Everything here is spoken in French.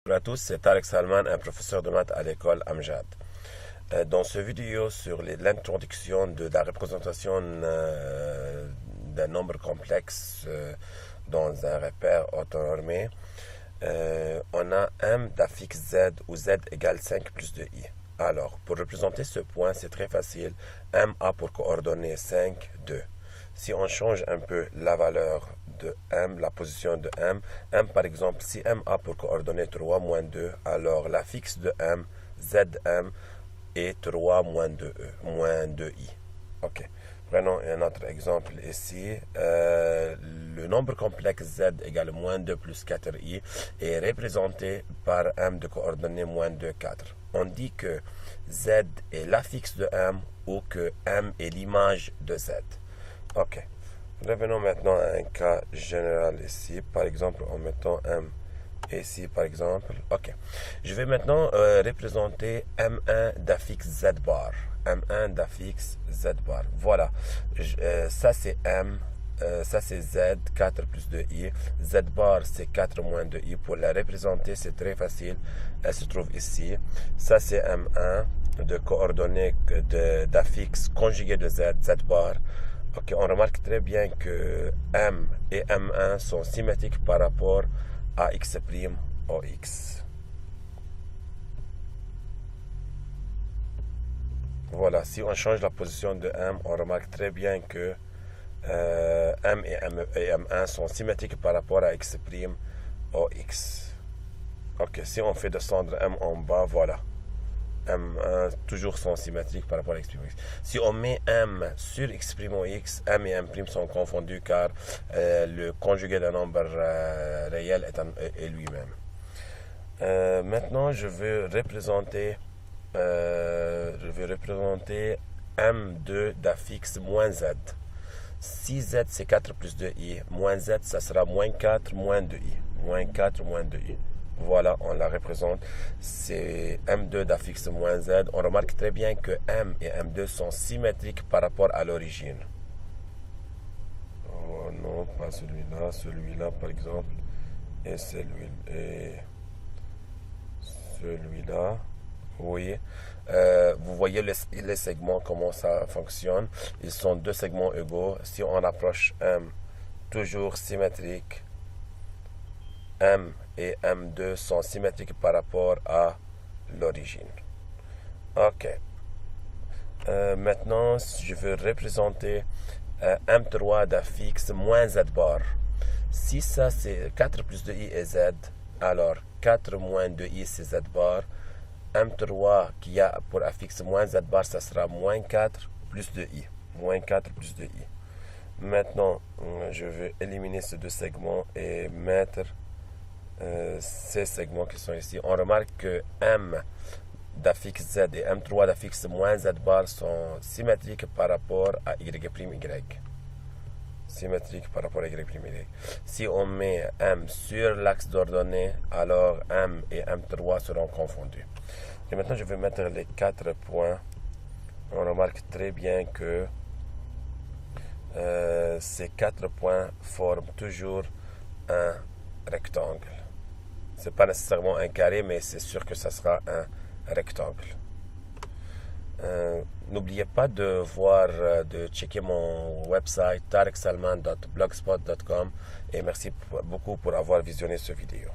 Bonjour à tous, c'est Tarek Salman, un professeur de maths à l'école Amjad. Dans ce vidéo sur l'introduction de la représentation d'un nombre complexe dans un repère autonormé, on a m d'affixe z où z égale 5 plus 2i. Alors, pour représenter ce point, c'est très facile. M a pour coordonnées 5, 2. Si on change un peu la valeur de m, la position de m, par exemple, si m a pour coordonnées 3 moins 2, alors l'affixe de m, zm, est 3 moins 2e, moins 2i. Ok. Prenons un autre exemple ici. Le nombre complexe z égale moins 2 plus 4i est représenté par m de coordonnées moins 2, 4. On dit que z est l'affixe de m ou que m est l'image de z. Ok. Revenons maintenant à un cas général ici. Par exemple, en mettant m ici, par exemple. Ok. Je vais maintenant représenter m1 d'affixe z bar. m1 d'affixe z bar. Voilà. Ça, c'est m. Ça, c'est z, 4 plus 2i. Z bar, c'est 4 moins 2i. Pour la représenter, c'est très facile. Elle se trouve ici. Ça, c'est m1 de coordonnées d'affixe conjugué de z, z bar. Ok, on remarque très bien que m et m1 sont symétriques par rapport à x' au x. Voilà, si on change la position de m, on remarque très bien que m et m1 sont symétriques par rapport à x' au x. Ok, si on fait descendre m en bas, voilà. M1 toujours sont symétriques par rapport à x'. Si on met m sur x' au x, m et m' sont confondus car le conjugué d'un nombre réel est lui-même. Maintenant, je vais représenter m2 d'affixe moins z. Si z c'est 4 plus 2i, moins z, ça sera moins 4 moins 2i. Moins 4 moins 2i. Voilà, on la représente. C'est m2 d'affixe moins z. On remarque très bien que m et m2 sont symétriques par rapport à l'origine. Oh non, pas celui-là. Celui-là, par exemple. Et celui-là. Oui. Vous voyez les segments, comment ça fonctionne. Ils sont deux segments égaux. Si on approche m, toujours symétrique, m et m2 sont symétriques par rapport à l'origine. Ok. Maintenant, je veux représenter m3 d'affixe moins z bar. Si ça c'est 4 plus 2i et z, alors 4 moins 2i c'est z bar. M3 qui a pour affixe moins z bar, ça sera moins 4 plus 2i. Moins 4 plus 2i. Maintenant, je vais éliminer ces deux segments et mettre ces segments qui sont ici. On remarque que m d'affixe z et m3 d'affixe moins z bar sont symétriques par rapport à y'. Symétriques par rapport à y'. Si on met m sur l'axe d'ordonnée, alors m et m3 seront confondus. Et maintenant, je vais mettre les 4 points. On remarque très bien que ces 4 points forment toujours un rectangle. Ce n'est pas nécessairement un carré, mais c'est sûr que ça sera un rectangle. N'oubliez pas de checker mon website tareksalman.blogspot.com et merci beaucoup pour avoir visionné cette vidéo.